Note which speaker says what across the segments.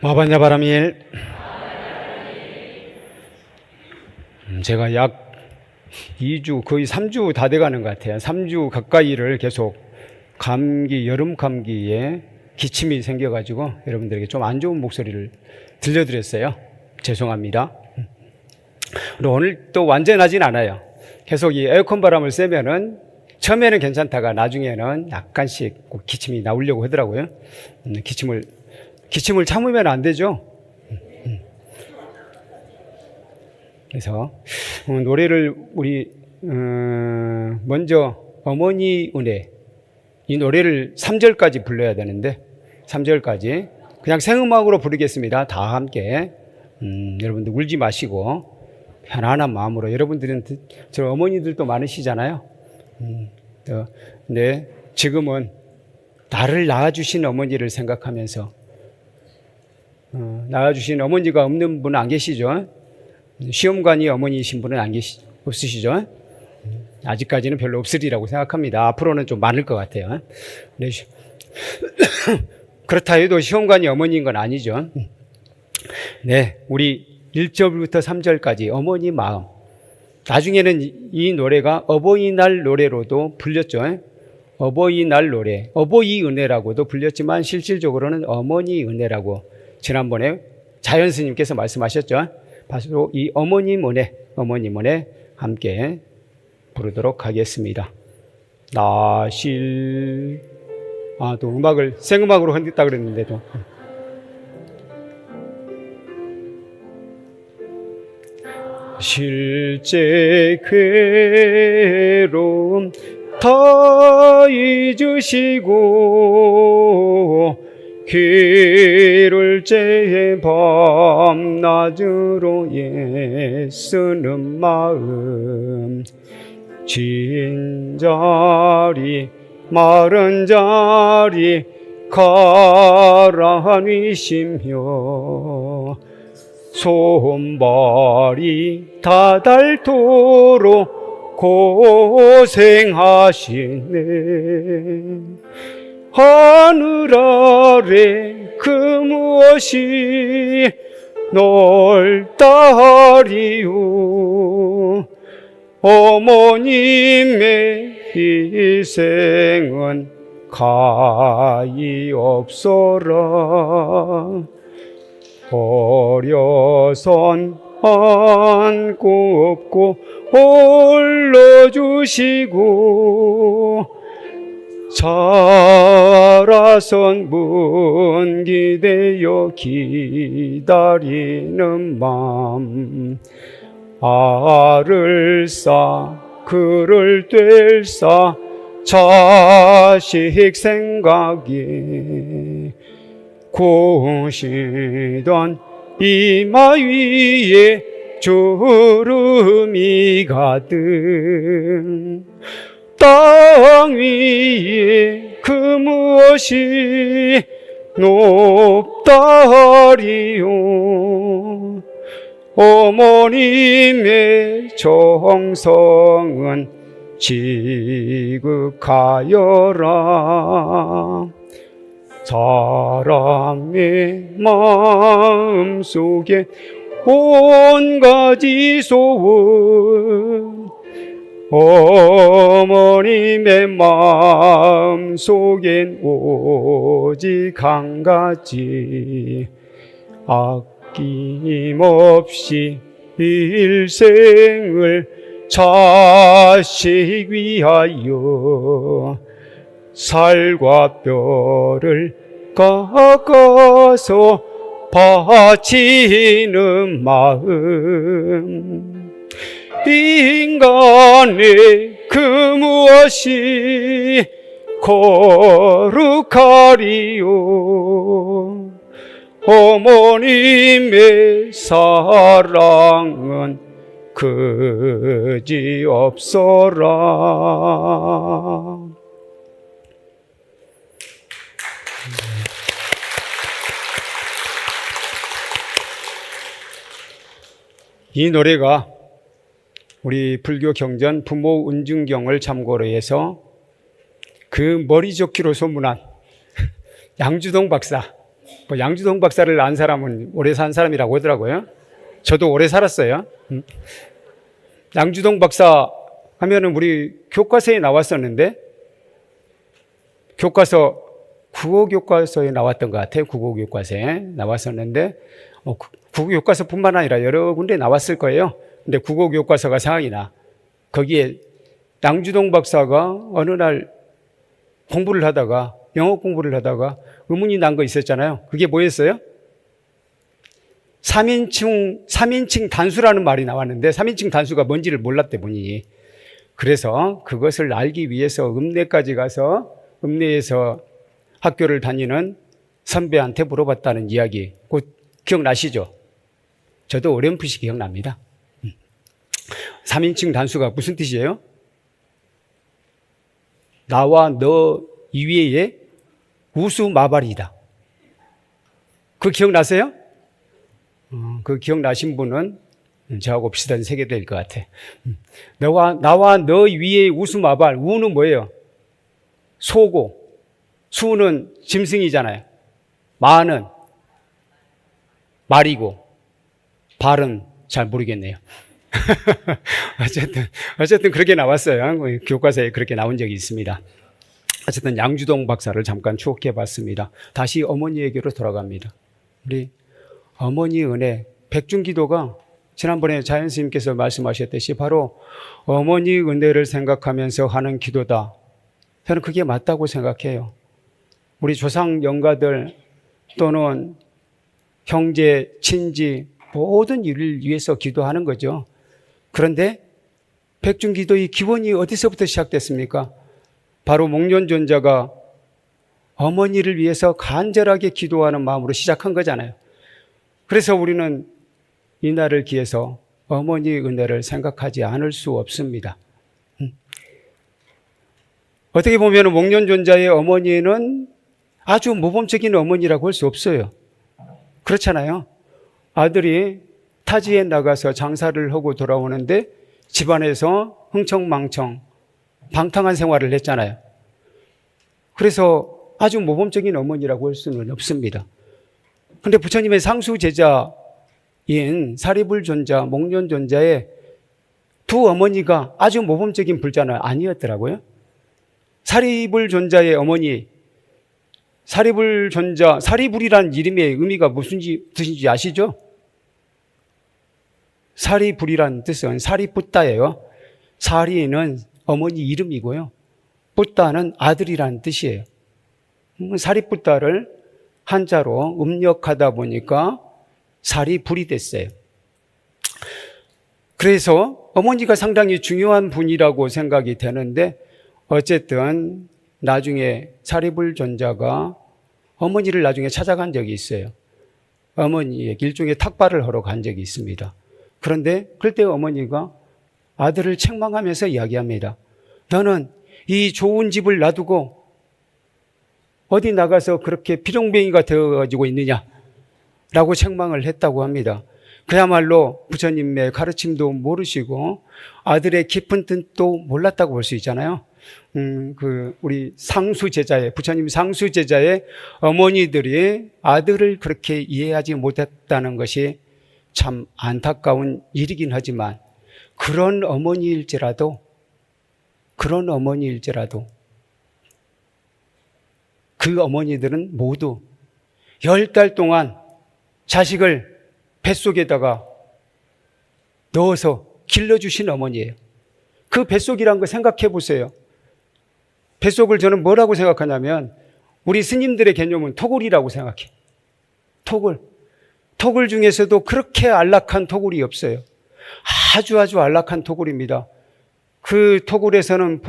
Speaker 1: 마반야 바라밀. 제가 약 2주, 거의 3주 다 돼가는 것 같아요. 3주 가까이를 계속 여름 감기에 기침이 생겨가지고 여러분들에게 좀 안 좋은 목소리를 들려드렸어요. 죄송합니다. 그리고 오늘 또 완전하진 않아요. 계속 이 에어컨 바람을 쐬면은 처음에는 괜찮다가 나중에는 약간씩 꼭 기침이 나오려고 하더라고요. 기침을 참으면 안 되죠. 그래서 노래를 우리 먼저 어머니 은혜, 이 노래를 3절까지 불러야 되는데 3절까지 그냥 생음악으로 부르겠습니다. 다 함께. 여러분들 울지 마시고 편안한 마음으로. 여러분들은 저 어머니들도 많으시잖아요. 근데 지금은 나를 낳아주신 어머니를 생각하면서 낳아주신 어머니가 없는 분은 안 계시죠? 시험관이 어머니이신 분은 없으시죠? 아직까지는 별로 없으리라고 생각합니다. 앞으로는 좀 많을 것 같아요. 네. 그렇다 해도 시험관이 어머니인 건 아니죠. 네, 우리 1절부터 3절까지 어머니 마음. 나중에는 이 노래가 어버이날 노래로도 불렸죠. 어버이날 노래, 어버이 은혜라고도 불렸지만 실질적으로는 어머니 은혜라고 지난번에 자연 스님께서 말씀하셨죠. 바로 이 어머님 은혜 함께 부르도록 하겠습니다. 또 음악을 생음악으로 흔들다 그랬는데도 실제 괴로움 다 잊으시고 길을 제 밤낮으로 애쓰는 마음 진 자리 마른 자리 가라앉으시며 손발이 다 닳도록 고생하시네. 하늘 아래 그 무엇이 넓다리요. 어머님의 희생은 가히 없어라. 어려선 안고 업고 올려주시고 자라선 문기되어 기다리는 맘 알을 쌓 그를 뗄싸 자식 생각에 고시던 이마 위에 주름이 가득 땅 위에 그 무엇이 높다리요. 어머님의 정성은 지극하여라. 사람의 마음속에 온가지 소원 어머님의 마음속엔 오직 한 가지 아낌없이 일생을 자식 위하여 살과 뼈를 깎아서 바치는 마음 인간의 그 무엇이 거룩하리요. 어머님의 사랑은 그지 없어라. 이 노래가 우리 불교 경전 부모 은중경을 참고로 해서 그 머리 좋기로 소문난 양주동 박사 뭐 양주동 박사를 안 사람은 오래 산 사람이라고 하더라고요. 저도 오래 살았어요. 양주동 박사 하면은 우리 교과서에 나왔었는데, 교과서, 국어교과서에 나왔던 것 같아요. 국어교과서에 나왔었는데, 국어교과서뿐만 아니라 여러 군데 나왔을 거예요. 근데 국어교과서가 생각이 나. 거기에 양주동 박사가 어느 날 공부를 하다가, 영어 공부를 하다가 의문이 난 거 있었잖아요. 그게 뭐였어요? 3인칭 단수라는 말이 나왔는데 3인칭 단수가 뭔지를 몰랐대 본인이. 그래서 그것을 알기 위해서 읍내까지 가서 읍내에서 학교를 다니는 선배한테 물어봤다는 이야기 곧 기억나시죠? 저도 어렴풋이 기억납니다. 3인칭 단수가 무슨 뜻이에요? 나와 너 이외에 우수마발이다. 그 기억나세요? 그 기억나신 분은 저하고 비슷한 세계대일 것 같아. 나와 너 위에 우수마발. 우는 뭐예요? 소고, 수는 짐승이잖아요. 마는 말이고, 발은 잘 모르겠네요. 어쨌든 그렇게 나왔어요. 교과서에 그렇게 나온 적이 있습니다. 어쨌든 양주동 박사를 잠깐 추억해 봤습니다. 다시 어머니에게로 돌아갑니다. 우리 어머니 은혜, 백중기도가 지난번에 자연 스님께서 말씀하셨듯이 바로 어머니 은혜를 생각하면서 하는 기도다. 저는 그게 맞다고 생각해요. 우리 조상 영가들 또는 형제, 친지 모든 일을 위해서 기도하는 거죠. 그런데 백중기도의 기원이 어디서부터 시작됐습니까? 바로 목련존자가 어머니를 위해서 간절하게 기도하는 마음으로 시작한 거잖아요. 그래서 우리는 이날을 기해서 어머니 은혜를 생각하지 않을 수 없습니다. 어떻게 보면 목련존자의 어머니는 아주 모범적인 어머니라고 할 수 없어요. 그렇잖아요. 아들이 타지에 나가서 장사를 하고 돌아오는데 집안에서 흥청망청 방탕한 생활을 했잖아요. 그래서 아주 모범적인 어머니라고 할 수는 없습니다. 그런데 부처님의 상수 제자인 사리불존자, 목련존자의 두 어머니가 아주 모범적인 불자는 아니었더라고요. 사리불존자의 어머니, 사리불존자, 사리불이라는 이름의 의미가 무슨 뜻인지 아시죠? 사리불이라는 뜻은 사리붓다예요. 사리는 어머니 이름이고요. 붓다는 아들이라는 뜻이에요. 사리붓다를 한자로 음력하다 보니까 사리불이 됐어요. 그래서 어머니가 상당히 중요한 분이라고 생각이 되는데 어쨌든 나중에 사리불존자가 어머니를 나중에 찾아간 적이 있어요. 어머니에게 일종의 탁발을 하러 간 적이 있습니다. 그런데 그때 어머니가 아들을 책망하면서 이야기합니다. 너는 이 좋은 집을 놔두고 어디 나가서 그렇게 비룡뱅이가 되어가지고 있느냐? 라고 책망을 했다고 합니다. 그야말로 부처님의 가르침도 모르시고 아들의 깊은 뜻도 몰랐다고 볼 수 있잖아요. 우리 상수제자의, 부처님 상수제자의 어머니들이 아들을 그렇게 이해하지 못했다는 것이 참 안타까운 일이긴 하지만 그런 어머니일지라도 그 어머니들은 모두 10달 동안 자식을 뱃속에다가 넣어서 길러주신 어머니예요. 그 뱃속이란 거 생각해 보세요. 뱃속을 저는 뭐라고 생각하냐면 우리 스님들의 개념은 토굴이라고 생각해. 토굴 중에서도 그렇게 안락한 토굴이 없어요. 아주 안락한 토굴입니다. 그 토굴에서는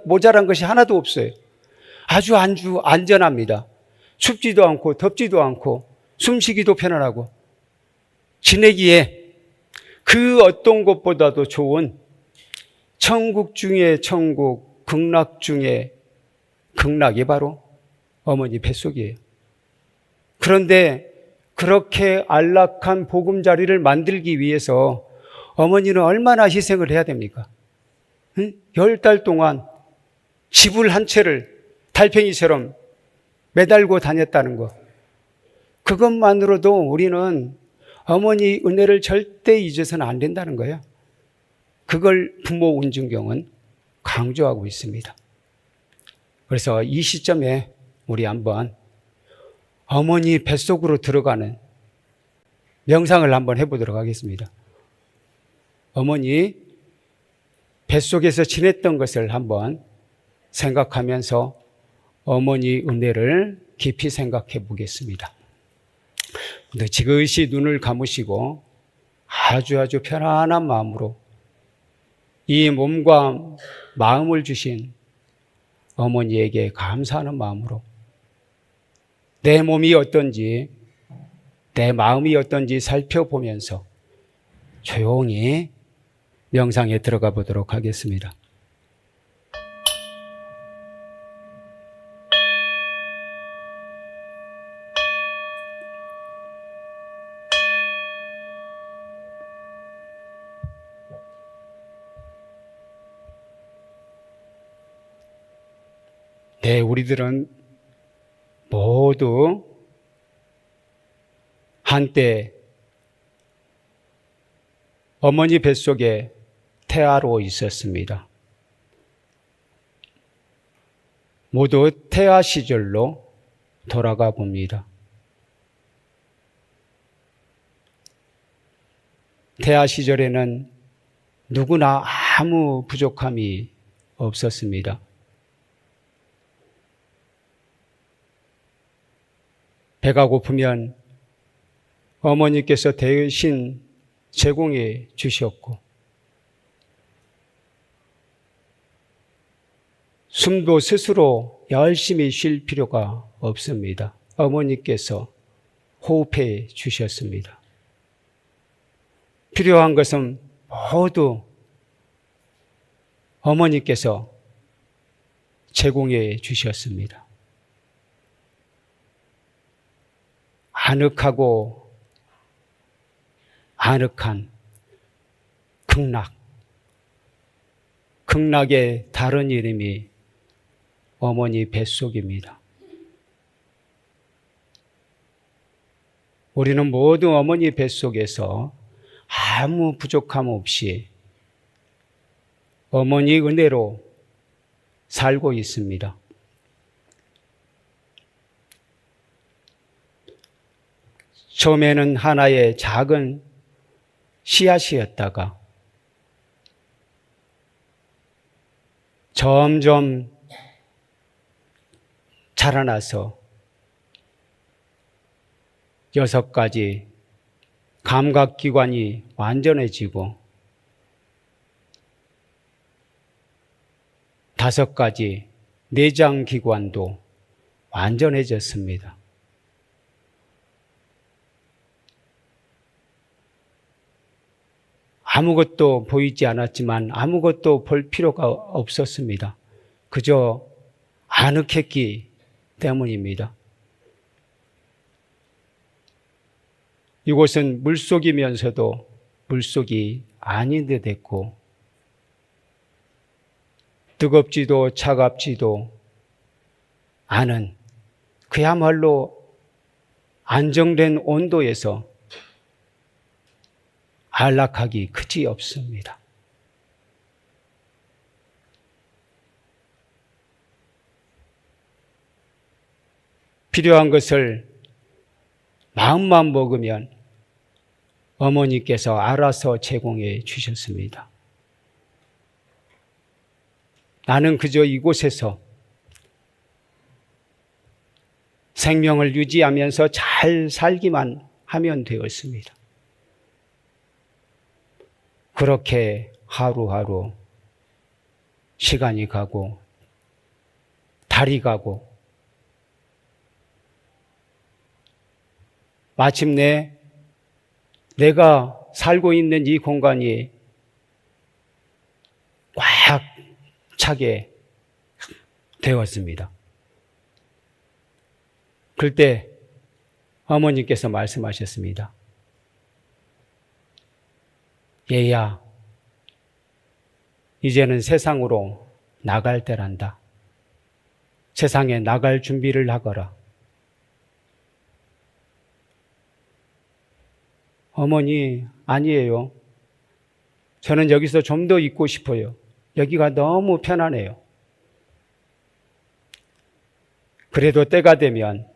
Speaker 1: 모자란 것이 하나도 없어요. 아주 안전합니다. 춥지도 않고 덥지도 않고 숨쉬기도 편안하고 지내기에 그 어떤 것보다도 좋은 천국 중에 천국, 극락 중에 극락이 바로 어머니 뱃속이에요. 그런데 그렇게 안락한 보금자리를 만들기 위해서 어머니는 얼마나 희생을 해야 됩니까? 10달 동안 지불 한 채를 달팽이처럼 매달고 다녔다는 거. 그것만으로도 우리는 어머니 은혜를 절대 잊어서는 안 된다는 거예요. 그걸 부모 운중경은 강조하고 있습니다. 그래서 이 시점에 우리 한번 어머니 뱃속으로 들어가는 명상을 한번 해보도록 하겠습니다. 어머니 뱃속에서 지냈던 것을 한번 생각하면서 어머니 은혜를 깊이 생각해 보겠습니다. 지그시 눈을 감으시고 아주 편안한 마음으로 이 몸과 마음을 주신 어머니에게 감사하는 마음으로 내 몸이 어떤지, 내 마음이 어떤지 살펴보면서 조용히 명상에 들어가 보도록 하겠습니다. 네, 우리들은 모두 한때 어머니 뱃속에 태아로 있었습니다. 모두 태아 시절로 돌아가 봅니다. 태아 시절에는 누구나 아무 부족함이 없었습니다. 배가 고프면 어머니께서 대신 제공해 주셨고, 숨도 스스로 열심히 쉴 필요가 없습니다. 어머니께서 호흡해 주셨습니다. 필요한 것은 모두 어머니께서 제공해 주셨습니다. 아늑한 극락의 다른 이름이 어머니 뱃속입니다. 우리는 모두 어머니 뱃속에서 아무 부족함 없이 어머니 은혜로 살고 있습니다. 처음에는 하나의 작은 씨앗이었다가 점점 자라나서 6가지 감각기관이 완전해지고 5가지 내장기관도 완전해졌습니다. 아무것도 보이지 않았지만 아무것도 볼 필요가 없었습니다. 그저 아늑했기 때문입니다. 이곳은 물속이면서도 물속이 아닌 듯 했고, 뜨겁지도 차갑지도 않은 그야말로 안정된 온도에서 안락하기 그지없습니다. 필요한 것을 마음만 먹으면 어머니께서 알아서 제공해 주셨습니다. 나는 그저 이곳에서 생명을 유지하면서 잘 살기만 하면 되었습니다. 그렇게 하루하루 시간이 가고 달이 가고 마침내 내가 살고 있는 이 공간이 꽉 차게 되었습니다. 그때 어머니께서 말씀하셨습니다. 얘야, 이제는 세상으로 나갈 때란다. 세상에 나갈 준비를 하거라. 어머니, 아니에요. 저는 여기서 좀 더 있고 싶어요. 여기가 너무 편안해요. 그래도 때가 되면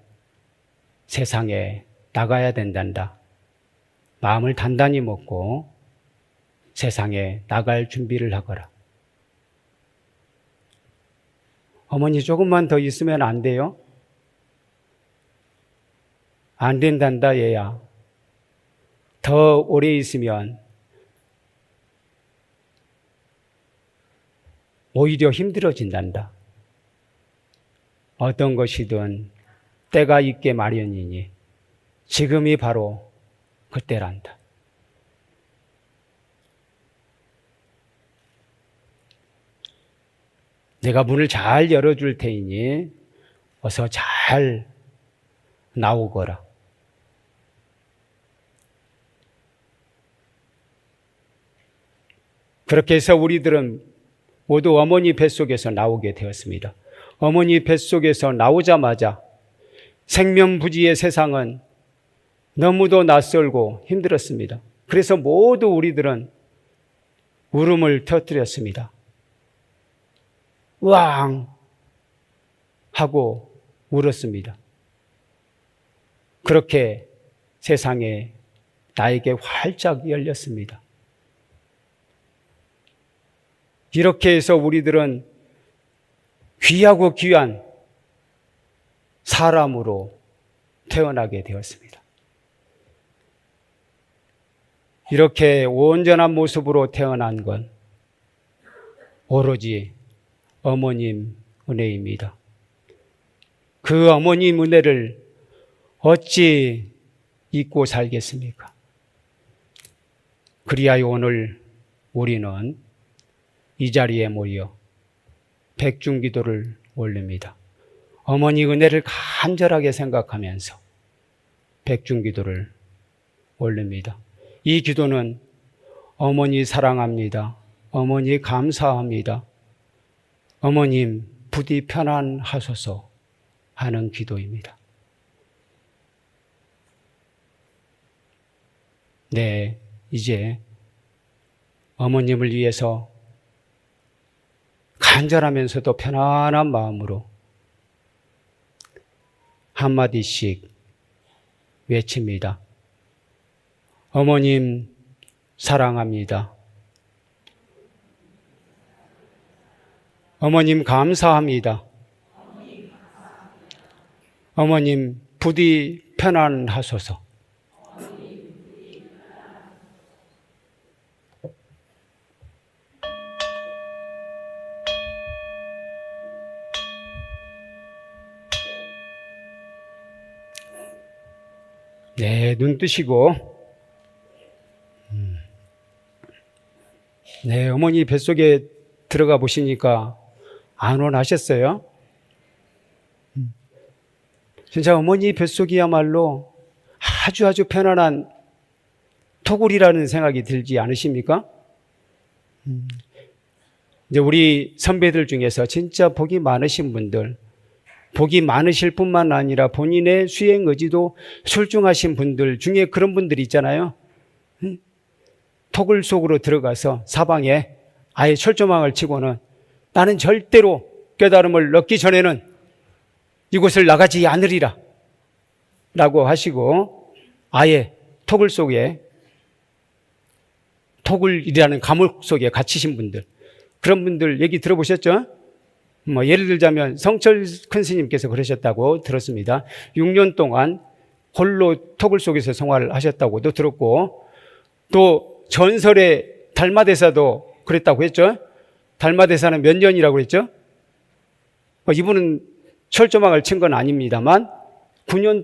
Speaker 1: 세상에 나가야 된단다. 마음을 단단히 먹고 세상에 나갈 준비를 하거라. 어머니, 조금만 더 있으면 안 돼요? 안 된단다, 얘야. 더 오래 있으면 오히려 힘들어진단다. 어떤 것이든 때가 있게 마련이니 지금이 바로 그때란다. 내가 문을 잘 열어줄 테이니 어서 잘 나오거라. 그렇게 해서 우리들은 모두 어머니 뱃속에서 나오게 되었습니다. 어머니 뱃속에서 나오자마자 생면부지의 세상은 너무도 낯설고 힘들었습니다. 그래서 모두 우리들은 울음을 터뜨렸습니다. 왕! 하고 울었습니다. 그렇게 세상에 나에게 활짝 열렸습니다. 이렇게 해서 우리들은 귀하고 귀한 사람으로 태어나게 되었습니다. 이렇게 온전한 모습으로 태어난 건 오로지 어머님 은혜입니다. 그 어머님 은혜를 어찌 잊고 살겠습니까? 그리하여 오늘 우리는 이 자리에 모여 백중기도를 올립니다. 어머니 은혜를 간절하게 생각하면서 백중기도를 올립니다. 이 기도는 어머니 사랑합니다. 어머니 감사합니다. 어머님 부디 편안하소서 하는 기도입니다. 네, 이제 어머님을 위해서 간절하면서도 편안한 마음으로 한마디씩 외칩니다. 어머님 사랑합니다. 어머님 감사합니다. 어머님 부디 편안하소서. 네, 눈 뜨시고, 네, 어머니 뱃속에 들어가 보시니까 안온하셨어요? 진짜 어머니 뱃속이야말로 아주 편안한 토굴이라는 생각이 들지 않으십니까? 이제 우리 선배들 중에서 진짜 복이 많으신 분들, 복이 많으실 뿐만 아니라 본인의 수행 의지도 출중하신 분들 중에 그런 분들이 있잖아요. 토굴 속으로 들어가서 사방에 아예 철조망을 치고는 나는 절대로 깨달음을 얻기 전에는 이곳을 나가지 않으리라 라고 하시고 아예 토굴 속에, 토굴이라는 감옥 속에 갇히신 분들, 그런 분들 얘기 들어보셨죠? 예를 들자면 성철 큰 스님께서 그러셨다고 들었습니다. 6년 동안 홀로 토굴 속에서 생활을 하셨다고도 들었고, 또 전설의 달마대사도 그랬다고 했죠. 달마대사는 몇 년이라고 했죠? 이분은 철조망을 친 건 아닙니다만 9년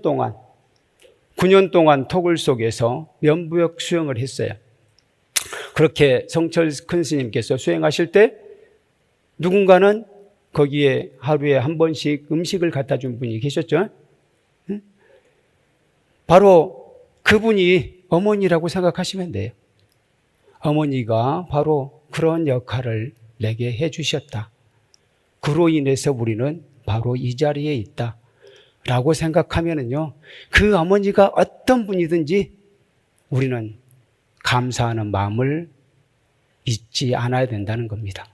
Speaker 1: 동안 토굴 속에서 면부역 수행을 했어요. 그렇게 성철 큰 스님께서 수행하실 때 누군가는 거기에 하루에 한 번씩 음식을 갖다 준 분이 계셨죠. 바로 그분이 어머니라고 생각하시면 돼요. 어머니가 바로 그런 역할을 내게 해주셨다. 그로 인해서 우리는 바로 이 자리에 있다 라고 생각하면은요, 그 어머니가 어떤 분이든지 우리는 감사하는 마음을 잊지 않아야 된다는 겁니다.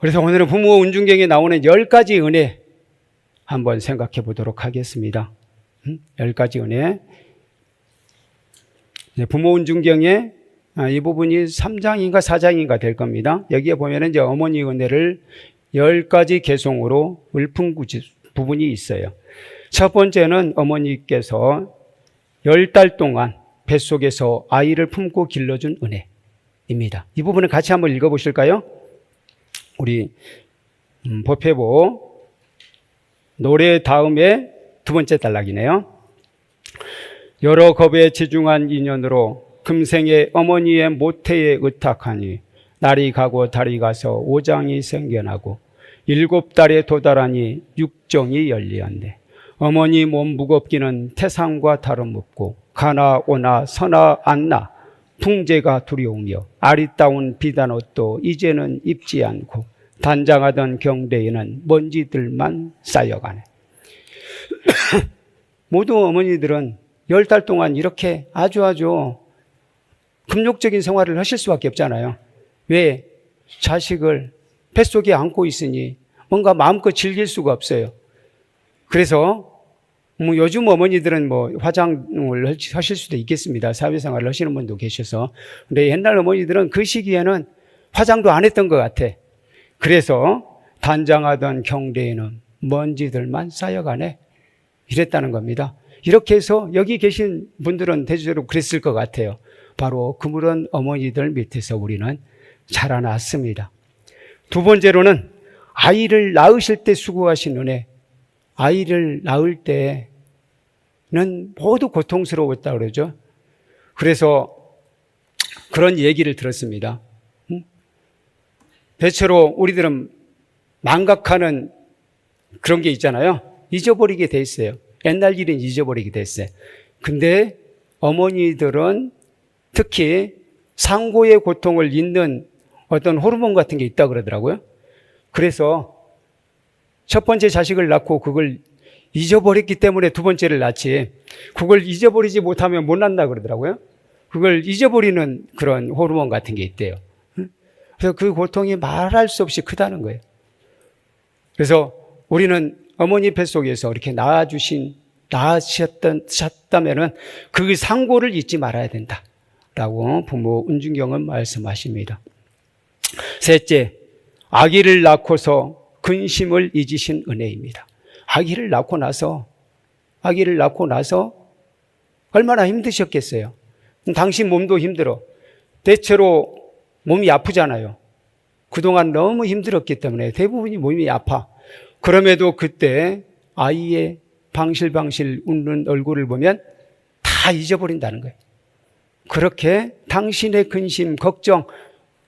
Speaker 1: 그래서 오늘은 부모 은중경에 나오는 10가지 은혜 한번 생각해 보도록 하겠습니다. 10가지 은혜. 부모 은중경에 이 부분이 3장인가 4장인가 될 겁니다. 여기에 보면은 이제 어머니 은혜를 10가지 개송으로 읊은 부분이 있어요. 첫 번째는 어머니께서 10달 동안 뱃속에서 아이를 품고 길러준 은혜입니다. 이 부분을 같이 한번 읽어보실까요? 우리 법회보 노래 다음에 두 번째 단락이네요. 여러 겁에 지중한 인연으로 금생에 어머니의 모태에 의탁하니 날이 가고 달이 가서 오장이 생겨나고 7달에 도달하니 육정이 열리었네. 어머니 몸 무겁기는 태산과 다름없고 가나 오나 서나 앉나 풍제가 두려우며 아리따운 비단 옷도 이제는 입지 않고 단장하던 경대에는 먼지들만 쌓여가네. 모두 어머니들은 10달 동안 이렇게 아주 금욕적인 생활을 하실 수밖에 없잖아요. 왜? 자식을 뱃속에 안고 있으니 뭔가 마음껏 즐길 수가 없어요. 그래서 요즘 어머니들은 화장을 하실 수도 있겠습니다. 사회생활을 하시는 분도 계셔서. 근데 옛날 어머니들은 그 시기에는 화장도 안 했던 것 같아. 그래서 단장하던 경대에는 먼지들만 쌓여가네. 이랬다는 겁니다. 이렇게 해서 여기 계신 분들은 대체로 그랬을 것 같아요. 바로 그런 어머니들 밑에서 우리는 자라났습니다. 두 번째로는 아이를 낳으실 때 수고하신 은혜. 아이를 낳을 때는 모두 고통스러웠다고 그러죠. 그래서 그런 얘기를 들었습니다. 대체로 우리들은 망각하는 그런 게 있잖아요. 잊어버리게 돼 있어요. 옛날 일은 잊어버리게 돼 있어요. 근데 어머니들은 특히 상고의 고통을 잊는 어떤 호르몬 같은 게 있다고 그러더라고요. 그래서 첫 번째 자식을 낳고 그걸 잊어버렸기 때문에 두 번째를 낳지, 그걸 잊어버리지 못하면 못 낳는다 그러더라고요. 그걸 잊어버리는 그런 호르몬 같은 게 있대요. 그래서 그 고통이 말할 수 없이 크다는 거예요. 그래서 우리는 어머니 뱃속에서 이렇게 낳으셨다면은 그 상고를 잊지 말아야 된다라고 부모 은중경은 말씀하십니다. 셋째, 아기를 낳고서 근심을 잊으신 은혜입니다. 아기를 낳고 나서 얼마나 힘드셨겠어요. 당신 몸도 힘들어. 대체로 몸이 아프잖아요. 그동안 너무 힘들었기 때문에 대부분이 몸이 아파. 그럼에도 그때 아이의 방실방실 웃는 얼굴을 보면 다 잊어버린다는 거예요. 그렇게 당신의 근심, 걱정,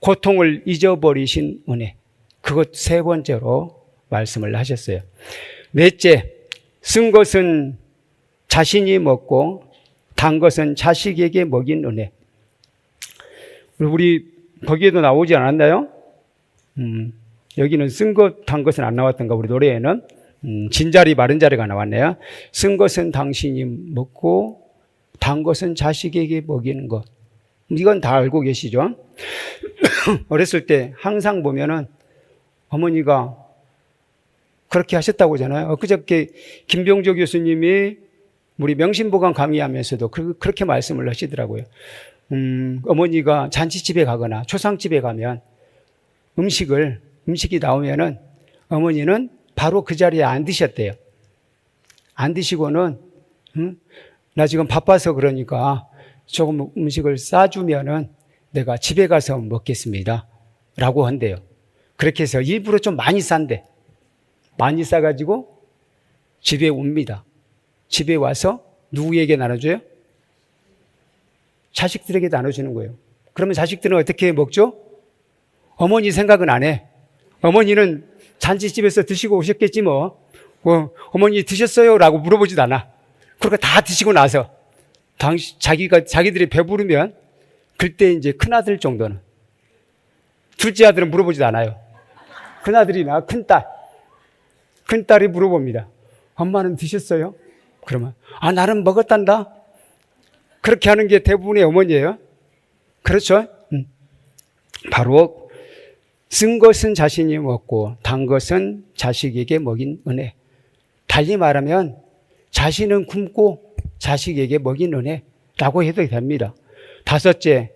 Speaker 1: 고통을 잊어버리신 은혜. 그것 세 번째로 말씀을 하셨어요. 넷째, 쓴 것은 자신이 먹고 단 것은 자식에게 먹인 은혜. 우리 거기에도 나오지 않았나요? 여기는 쓴 것, 단 것은 안 나왔던가. 우리 노래에는 진자리, 마른 자리가 나왔네요. 쓴 것은 당신이 먹고 단 것은 자식에게 먹이는 것. 이건 다 알고 계시죠? 어렸을 때 항상 보면은 어머니가 그렇게 하셨다고 하잖아요. 그저께 김병조 교수님이 우리 명심보감 강의하면서도 그렇게 말씀을 하시더라고요. 어머니가 잔치집에 가거나 초상집에 가면 음식이 나오면은 어머니는 바로 그 자리에 안 드셨대요. 안 드시고는 나 지금 바빠서 그러니까 조금 음식을 싸주면은 내가 집에 가서 먹겠습니다 라고 한대요. 그렇게 해서 일부러 좀 많이 싼대. 많이 싸가지고 집에 옵니다. 집에 와서 누구에게 나눠줘요? 자식들에게 나눠주는 거예요. 그러면 자식들은 어떻게 먹죠? 어머니 생각은 안 해. 어머니는 잔치집에서 드시고 오셨겠지 뭐. 어머니 드셨어요? 라고 물어보지도 않아. 그러니까 다 드시고 나서 자기들이 배부르면 그때 이제 큰아들 정도는, 둘째 아들은 물어보지도 않아요. 큰아들이나 큰딸이 물어봅니다. 엄마는 드셨어요? 그러면 나는 먹었단다. 그렇게 하는 게 대부분의 어머니예요. 그렇죠? 바로 쓴 것은 자신이 먹고 단 것은 자식에게 먹인 은혜. 달리 말하면 자신은 굶고 자식에게 먹인 은혜라고 해도 됩니다. 다섯째,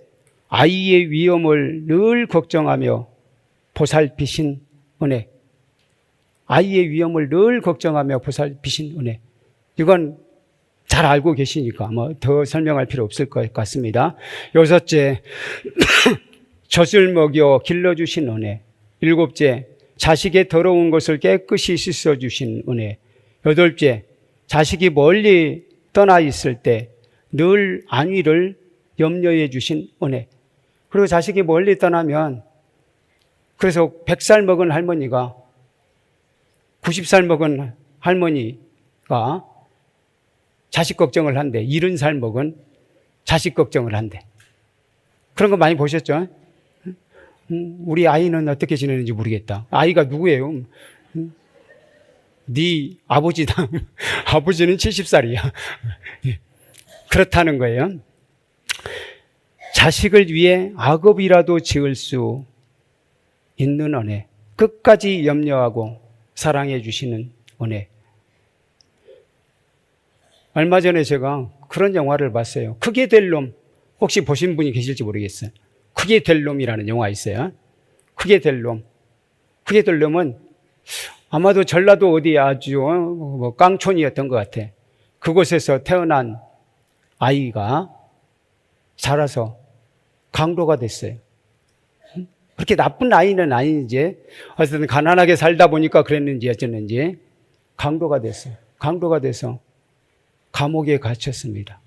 Speaker 1: 아이의 위험을 늘 걱정하며 보살피신 은혜. 아이의 위험을 늘 걱정하며 보살피신 은혜. 이건 잘 알고 계시니까 뭐 더 설명할 필요 없을 것 같습니다. 여섯째, 젖을 먹여 길러주신 은혜. 일곱째, 자식의 더러운 것을 깨끗이 씻어주신 은혜. 여덟째, 자식이 멀리 떠나 있을 때 늘 안위를 염려해 주신 은혜. 그리고 자식이 멀리 떠나면, 그래서 100살 먹은 할머니가 90살 먹은 할머니가 자식 걱정을 한대. 70살 먹은 자식 걱정을 한대. 그런 거 많이 보셨죠? 우리 아이는 어떻게 지내는지 모르겠다. 아이가 누구예요? 네 아버지다. 아버지는 70살이야. 그렇다는 거예요. 자식을 위해 악업이라도 지을 수 있는 은혜. 끝까지 염려하고 사랑해 주시는 은혜. 얼마 전에 제가 그런 영화를 봤어요. 크게 될 놈. 혹시 보신 분이 계실지 모르겠어요. 크게 될 놈이라는 영화 있어요. 크게 될 놈. 크게 될 놈은 아마도 전라도 어디 아주 뭐 깡촌이었던 것 같아. 그곳에서 태어난 아이가 자라서 강도가 됐어요. 그렇게 나쁜 아이는 아닌지, 어쨌든 가난하게 살다 보니까 그랬는지 어쨌는지 강도가 됐어요. 강도가 돼서 감옥에 갇혔습니다.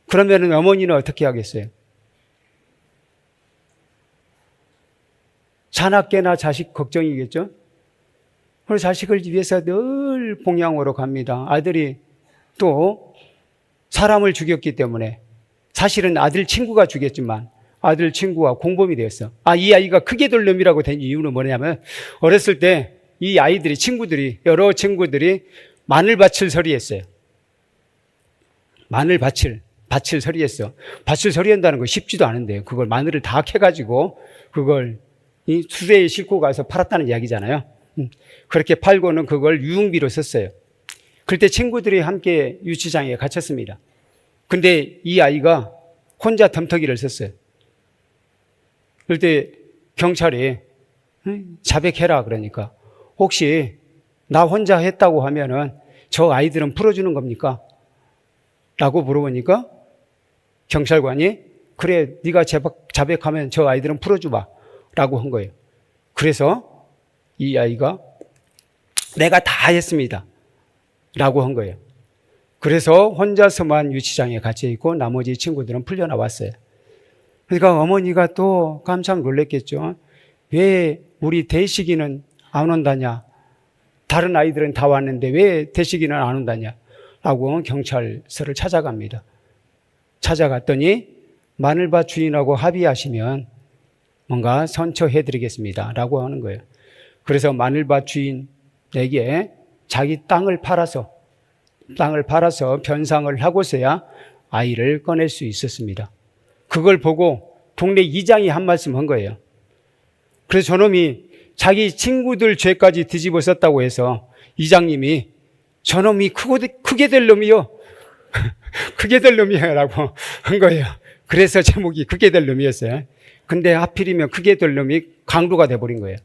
Speaker 1: 그러면 어머니는 어떻게 하겠어요? 자나깨나 자식 걱정이겠죠? 그래서 자식을 위해서 늘 봉양으로 갑니다. 아들이 또 사람을 죽였기 때문에, 사실은 아들 친구가 죽였지만 아들 친구가 공범이 되었어. 이 아이가 크게 될 놈이라고 된 이유는 뭐냐면, 어렸을 때 이 아이들이, 여러 친구들이 마늘밭을 서리했어요. 마늘밭을 서리했어. 밭을 서리한다는 거 쉽지도 않은데, 그걸 마늘을 다 캐가지고 그걸 이 수레에 싣고 가서 팔았다는 이야기잖아요. 그렇게 팔고는 그걸 유흥비로 썼어요. 그때 친구들이 함께 유치장에 갇혔습니다. 근데 이 아이가 혼자 덤터기를 썼어요. 그때 경찰이 자백해라 그러니까, 혹시 나 혼자 했다고 하면은 저 아이들은 풀어주는 겁니까? 라고 물어보니까 경찰관이, 그래, 네가 자백하면 저 아이들은 풀어줘봐 라고 한 거예요. 그래서 이 아이가 내가 다 했습니다 라고 한 거예요. 그래서 혼자서만 유치장에 갇혀 있고 나머지 친구들은 풀려나왔어요. 그러니까 어머니가 또 깜짝 놀랐겠죠. 왜 우리 대식이는 안 온다냐? 다른 아이들은 다 왔는데 왜 대식이는 안 온다냐? 라고 경찰서를 찾아갑니다. 찾아갔더니 마늘밭 주인하고 합의하시면 뭔가 선처해드리겠습니다 라고 하는 거예요. 그래서 마늘밭 주인에게 자기 땅을 팔아서 변상을 하고서야 아이를 꺼낼 수 있었습니다. 그걸 보고 동네 이장이 한 말씀 한 거예요. 그래서 저놈이 자기 친구들 죄까지 뒤집어 썼다고 해서 이장님이, 저놈이 크게 될 놈이요. 크게 될 놈이야 라고 한 거예요. 그래서 제목이 크게 될 놈이었어요. 근데 하필이면 크게 될 놈이 강도가 돼버린 거예요.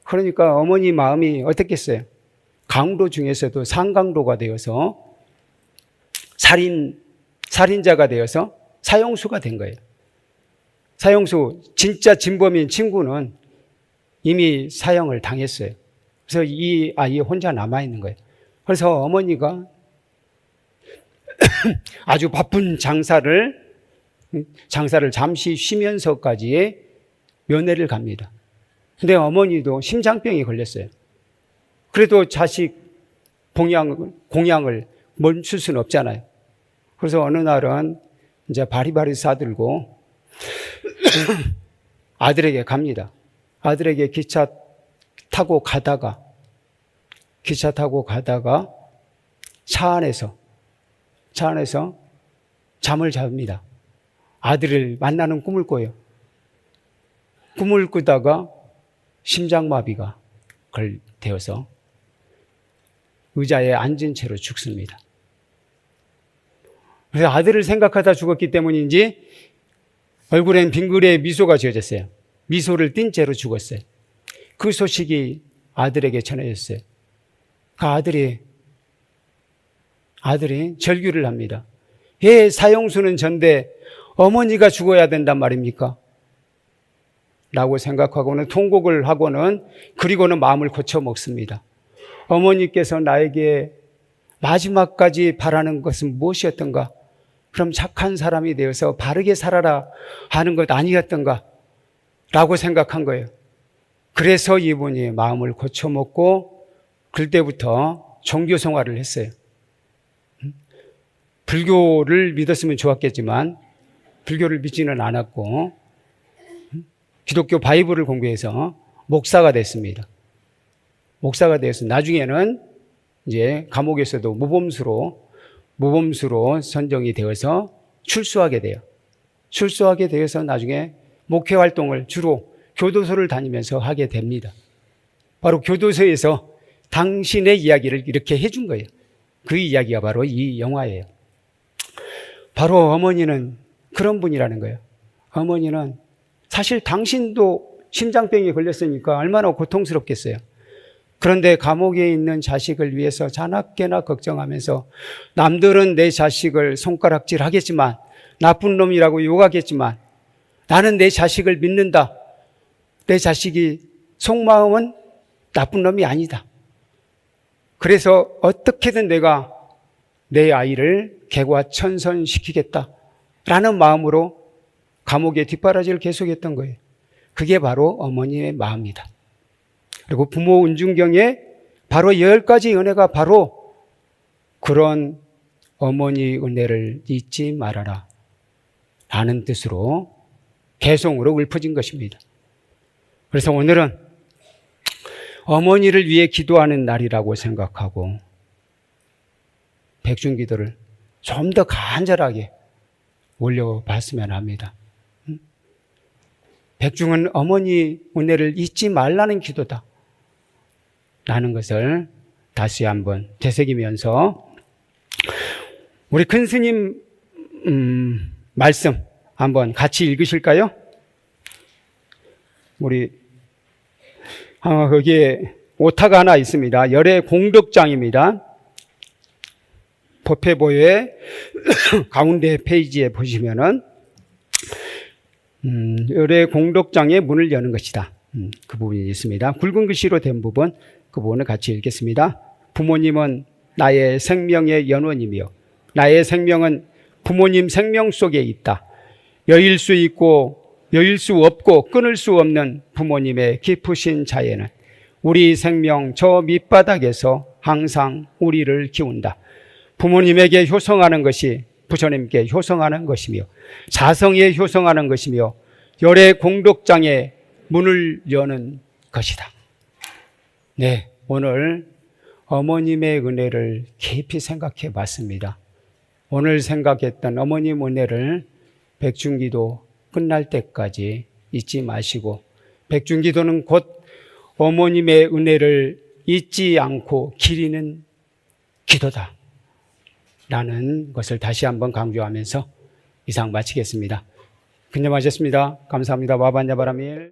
Speaker 1: 그러니까 어머니 마음이 어떻겠어요? 강도 중에서도 상강도가 되어서 살인자가 되어서 사형수가 된 거예요. 사형수, 진짜 진범인 친구는 이미 사형을 당했어요. 그래서 이 아이 혼자 남아있는 거예요. 그래서 어머니가 아주 바쁜 장사를 잠시 쉬면서까지 면회를 갑니다. 근데 어머니도 심장병이 걸렸어요. 그래도 자식 공양을 멈출 수는 없잖아요. 그래서 어느 날은 이제 바리바리 싸들고 아들에게 갑니다. 아들에게 기차 타고 가다가 차 안에서 잠을 잡니다. 아들을 만나는 꿈을 꿔요. 꿈을 꾸다가 심장마비가 되어서 의자에 앉은 채로 죽습니다. 그래서 아들을 생각하다 죽었기 때문인지 얼굴엔 빙그레 미소가 지어졌어요. 미소를 띤 채로 죽었어요. 그 소식이 아들에게 전해졌어요. 그 아들이 절규를 합니다. 사형수는 전데 어머니가 죽어야 된단 말입니까? 라고 생각하고는 통곡을 하고는 그리고는 마음을 고쳐 먹습니다. 어머니께서 나에게 마지막까지 바라는 것은 무엇이었던가? 그럼 착한 사람이 되어서 바르게 살아라 하는 것 아니었던가? 라고 생각한 거예요. 그래서 이분이 마음을 고쳐 먹고 그때부터 종교 생활을 했어요. 불교를 믿었으면 좋았겠지만 불교를 믿지는 않았고 기독교 바이블을 공부해서 목사가 됐습니다. 목사가 되어서 나중에는 이제 감옥에서도 모범수로 선정이 되어서 출소하게 돼요. 출소하게 되어서 나중에 목회 활동을 주로 교도소를 다니면서 하게 됩니다. 바로 교도소에서 당신의 이야기를 이렇게 해준 거예요. 그 이야기가 바로 이 영화예요. 바로 어머니는 그런 분이라는 거예요. 어머니는 사실 당신도 심장병에 걸렸으니까 얼마나 고통스럽겠어요. 그런데 감옥에 있는 자식을 위해서 자나깨나 걱정하면서 남들은 내 자식을 손가락질 하겠지만 나쁜 놈이라고 욕하겠지만 나는 내 자식을 믿는다. 내 자식이 속마음은 나쁜 놈이 아니다. 그래서 어떻게든 내가 내 아이를 개과천선시키겠다라는 마음으로 감옥의 뒷바라지를 계속했던 거예요. 그게 바로 어머니의 마음이다. 그리고 부모 은중경에 바로 10가지 은혜가 바로 그런 어머니 은혜를 잊지 말아라 라는 뜻으로 개송으로 읊어진 것입니다. 그래서 오늘은 어머니를 위해 기도하는 날이라고 생각하고 백중기도를 좀 더 간절하게 올려봤으면 합니다. 백중은 어머니 은혜를 잊지 말라는 기도다 라는 것을 다시 한번 되새기면서 우리 큰 스님 말씀 한번 같이 읽으실까요? 우리 거기에 오타가 하나 있습니다. 열애 공덕장입니다. 법회보의 가운데 페이지에 보시면은 열애 공덕장의 문을 여는 것이다. 그 부분이 있습니다. 굵은 글씨로 된 부분, 그 부분을 같이 읽겠습니다. 부모님은 나의 생명의 연원이며 나의 생명은 부모님 생명 속에 있다. 여일 수 있고 여일 수 없고 끊을 수 없는 부모님의 깊으신 자애는 우리 생명 저 밑바닥에서 항상 우리를 키운다. 부모님에게 효성하는 것이 부처님께 효성하는 것이며 자성에 효성하는 것이며 열애 공덕장의 문을 여는 것이다. 네, 오늘 어머님의 은혜를 깊이 생각해 봤습니다. 오늘 생각했던 어머님 은혜를 백중기도 끝날 때까지 잊지 마시고 백중기도는 곧 어머님의 은혜를 잊지 않고 기리는 기도다 라는 것을 다시 한번 강조하면서 이상 마치겠습니다. 근념하셨습니다. 감사합니다. 와반야바라밀.